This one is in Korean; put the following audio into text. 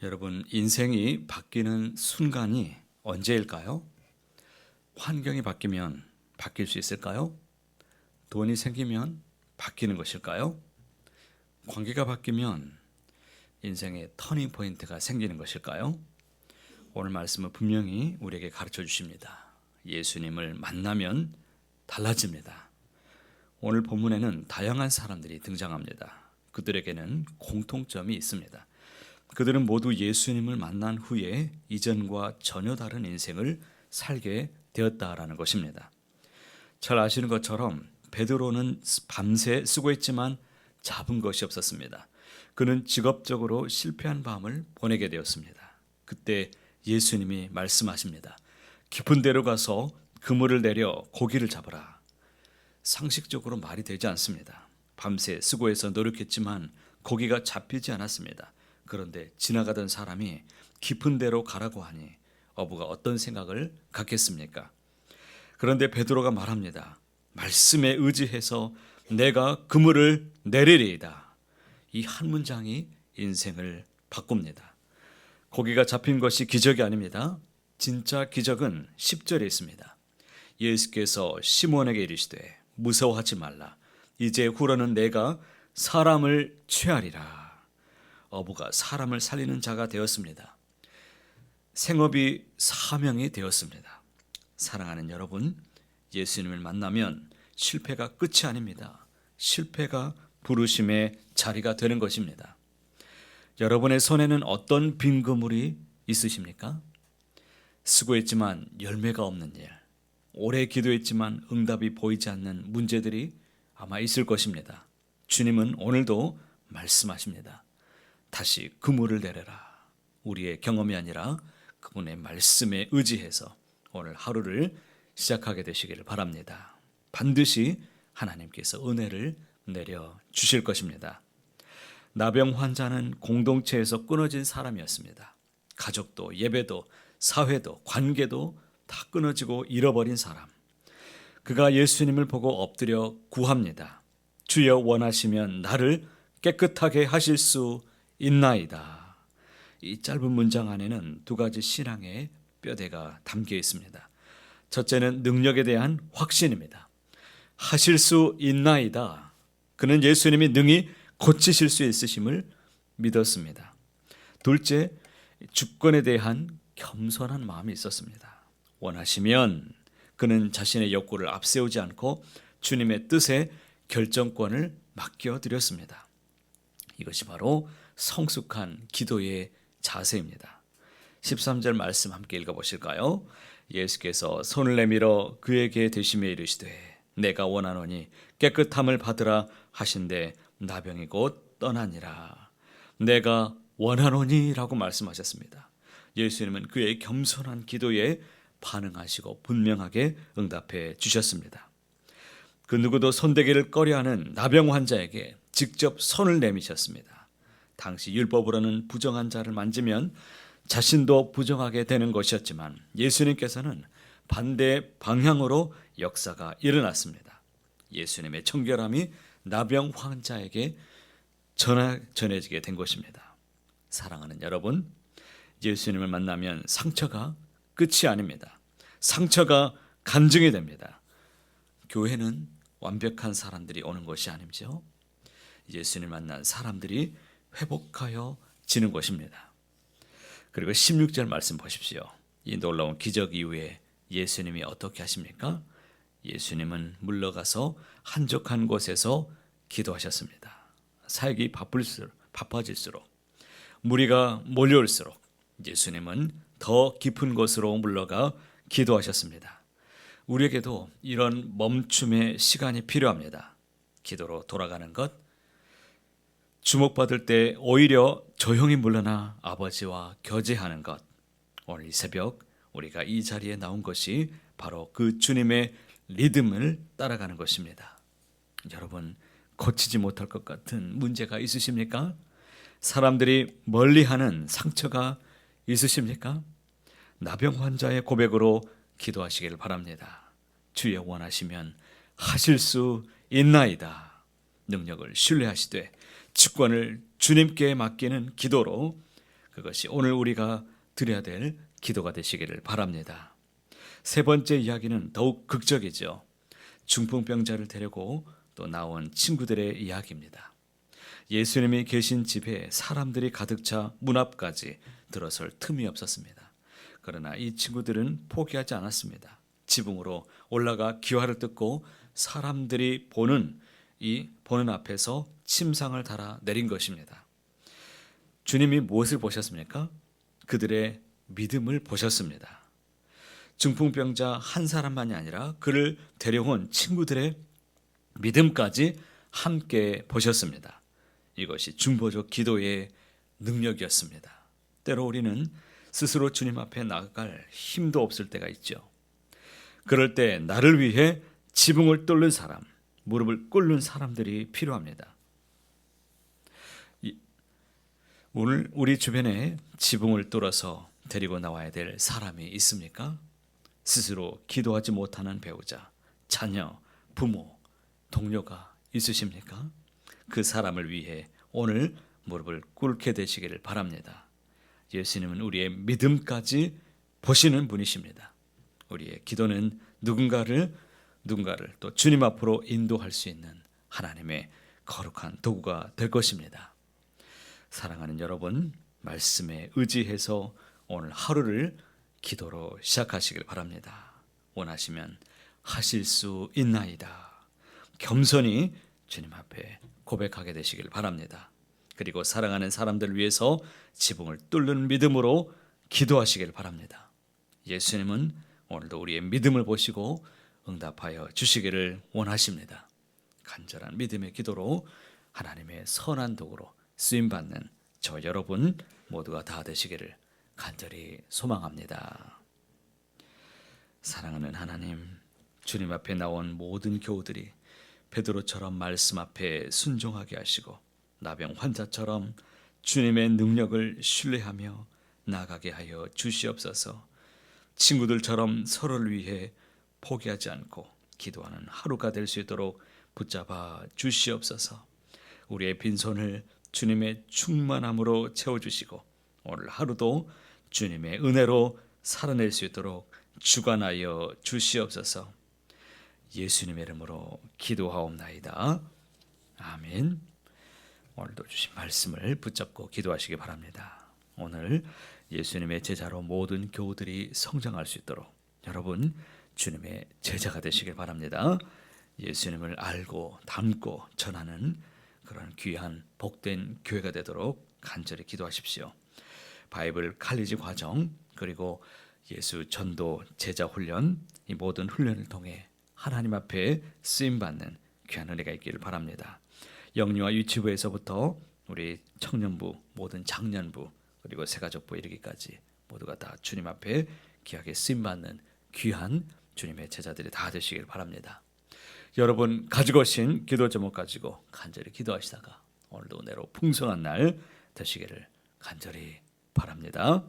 여러분, 인생이 바뀌는 순간이 언제일까요? 환경이 바뀌면 바뀔 수 있을까요? 돈이 생기면 바뀌는 것일까요? 관계가 바뀌면 인생의 터닝 포인트가 생기는 것일까요? 오늘 말씀은 분명히 우리에게 가르쳐 주십니다. 예수님을 만나면 달라집니다. 오늘 본문에는 다양한 사람들이 등장합니다. 그들에게는 공통점이 있습니다. 그들은 모두 예수님을 만난 후에 이전과 전혀 다른 인생을 살게 되었다라는 것입니다. 잘 아시는 것처럼 베드로는 밤새 수고했지만 잡은 것이 없었습니다. 그는 직업적으로 실패한 밤을 보내게 되었습니다. 그때 예수님이 말씀하십니다. 깊은 데로 가서 그물을 내려 고기를 잡으라. 상식적으로 말이 되지 않습니다. 밤새 수고해서 노력했지만 고기가 잡히지 않았습니다. 그런데 지나가던 사람이 깊은 데로 가라고 하니 어부가 어떤 생각을 갖겠습니까? 그런데 베드로가 말합니다. 말씀에 의지해서 내가 그물을 내리리이다. 이 한 문장이 인생을 바꿉니다. 고기가 잡힌 것이 기적이 아닙니다. 진짜 기적은 10절에 있습니다. 예수께서 시몬에게 이르시되 무서워하지 말라. 이제 후로는 내가 사람을 취하리라. 어부가 사람을 살리는 자가 되었습니다. 생업이 사명이 되었습니다. 사랑하는 여러분, 예수님을 만나면 실패가 끝이 아닙니다. 실패가 부르심의 자리가 되는 것입니다. 여러분의 손에는 어떤 빈 그물이 있으십니까? 수고했지만 열매가 없는 일, 오래 기도했지만 응답이 보이지 않는 문제들이 아마 있을 것입니다. 주님은 오늘도 말씀하십니다. 다시 그물을 내려라. 우리의 경험이 아니라 그분의 말씀에 의지해서 오늘 하루를 시작하게 되시기를 바랍니다. 반드시 하나님께서 은혜를 내려 주실 것입니다. 나병 환자는 공동체에서 끊어진 사람이었습니다. 가족도 예배도 사회도 관계도 다 끊어지고 잃어버린 사람. 그가 예수님을 보고 엎드려 구합니다. 주여 원하시면 나를 깨끗하게 하실 수 있나이다. 이 짧은 문장 안에는 두 가지 신앙의 뼈대가 담겨 있습니다. 첫째는 능력에 대한 확신입니다. 하실 수 있나이다. 그는 예수님이 능히 고치실 수 있으심을 믿었습니다. 둘째, 주권에 대한 겸손한 마음이 있었습니다. 원하시면 그는 자신의 욕구를 앞세우지 않고 주님의 뜻에 결정권을 맡겨드렸습니다. 이것이 바로 성숙한 기도의 자세입니다. 13절 말씀 함께 읽어보실까요? 예수께서 손을 내밀어 그에게 대시며 이르시되 내가 원하노니 깨끗함을 받으라 하신대 나병이 곧 떠나니라. 내가 원하노니 라고 말씀하셨습니다. 예수님은 그의 겸손한 기도에 반응하시고 분명하게 응답해 주셨습니다. 그 누구도 손대기를 꺼려하는 나병 환자에게 직접 손을 내미셨습니다. 당시 율법으로는 부정한 자를 만지면 자신도 부정하게 되는 것이었지만 예수님께서는 반대 방향으로 역사가 일어났습니다. 예수님의 청결함이 나병 환자에게 전해지게 된 것입니다. 사랑하는 여러분, 예수님을 만나면 상처가 끝이 아닙니다. 상처가 간증이 됩니다. 교회는 완벽한 사람들이 오는 것이 아니죠. 예수님을 만난 사람들이 회복하여 지는 것입니다. 그리고 16절 말씀 보십시오. 이 놀라운 기적 이후에 예수님이 어떻게 하십니까? 예수님은 물러가서 한적한 곳에서 기도하셨습니다. 사역이 바빠질수록 무리가 몰려올수록 예수님은 더 깊은 곳으로 물러가 기도하셨습니다. 우리에게도 이런 멈춤의 시간이 필요합니다. 기도로 돌아가는 것, 주목받을 때 오히려 조용히 물러나 아버지와 교제하는 것. 오늘 이 새벽 우리가 이 자리에 나온 것이 바로 그 주님의 리듬을 따라가는 것입니다. 여러분, 고치지 못할 것 같은 문제가 있으십니까? 사람들이 멀리하는 상처가 있으십니까? 나병 환자의 고백으로 기도하시기를 바랍니다. 주여 원하시면 하실 수 있나이다. 능력을 신뢰하시되 주권을 주님께 맡기는 기도로 그것이 오늘 우리가 드려야 될 기도가 되시기를 바랍니다. 세 번째 이야기는 더욱 극적이죠. 중풍병자를 데리고 또 나온 친구들의 이야기입니다. 예수님이 계신 집에 사람들이 가득 차 문 앞까지 들어설 틈이 없었습니다. 그러나 이 친구들은 포기하지 않았습니다. 지붕으로 올라가 기와를 뜯고 사람들이 보는 앞에서 침상을 달아 내린 것입니다. 주님이 무엇을 보셨습니까? 그들의 믿음을 보셨습니다. 중풍병자 한 사람만이 아니라 그를 데려온 친구들의 믿음까지 함께 보셨습니다. 이것이 중보적 기도의 능력이었습니다. 때로 우리는 스스로 주님 앞에 나아갈 힘도 없을 때가 있죠. 그럴 때 나를 위해 지붕을 뚫는 사람, 무릎을 꿇는 사람들이 필요합니다. 오늘 우리 주변에 지붕을 뚫어서 데리고 나와야 될 사람이 있습니까? 스스로 기도하지 못하는 배우자, 자녀, 부모, 동료가 있으십니까? 그 사람을 위해 오늘 무릎을 꿇게 되시기를 바랍니다. 예수님은 우리의 믿음까지 보시는 분이십니다. 우리의 기도는 누군가를 또 주님 앞으로 인도할 수 있는 하나님의 거룩한 도구가 될 것입니다. 사랑하는 여러분, 말씀에 의지해서 오늘 하루를 기도로 시작하시길 바랍니다. 원하시면 하실 수 있나이다. 겸손히 주님 앞에 고백하게 되시길 바랍니다. 그리고 사랑하는 사람들을 위해서 지붕을 뚫는 믿음으로 기도하시길 바랍니다. 예수님은 오늘도 우리의 믿음을 보시고 응답하여 주시기를 원하십니다. 간절한 믿음의 기도로 하나님의 선한 도구로 쓰임받는 저 여러분 모두가 다 되시기를 간절히 소망합니다. 사랑하는 하나님, 주님 앞에 나온 모든 교우들이 베드로처럼 말씀 앞에 순종하게 하시고 나병 환자처럼 주님의 능력을 신뢰하며 나가게 하여 주시옵소서. 친구들처럼 서로를 위해 포기하지 않고 기도하는 하루가 될 수 있도록 붙잡아 주시옵소서. 우리의 빈손을 주님의 충만함으로 채워주시고 오늘 하루도 주님의 은혜로 살아낼 수 있도록 주관하여 주시옵소서. 예수님의 이름으로 기도하옵나이다. 아멘. 오늘도 주신 말씀을 붙잡고 기도하시기 바랍니다. 오늘 예수님의 제자로 모든 교우들이 성장할 수 있도록 여러분 주님의 제자가 되시길 바랍니다. 예수님을 알고 닮고 전하는 그런 귀한 복된 교회가 되도록 간절히 기도하십시오. 바이블 칼리지 과정 그리고 예수 전도 제자 훈련 이 모든 훈련을 통해 하나님 앞에 쓰임받는 귀한 은혜가 있기를 바랍니다. 영유아 유치부에서부터 우리 청년부 모든 장년부 그리고 새가족부 이르기까지 모두가 다 주님 앞에 귀하게 쓰임받는 귀한 주님의 제자들이 다 되시길 바랍니다. 여러분 가지고 오신 기도 제목 가지고 간절히 기도하시다가 오늘도 은혜로 풍성한 날 되시기를 간절히 바랍니다.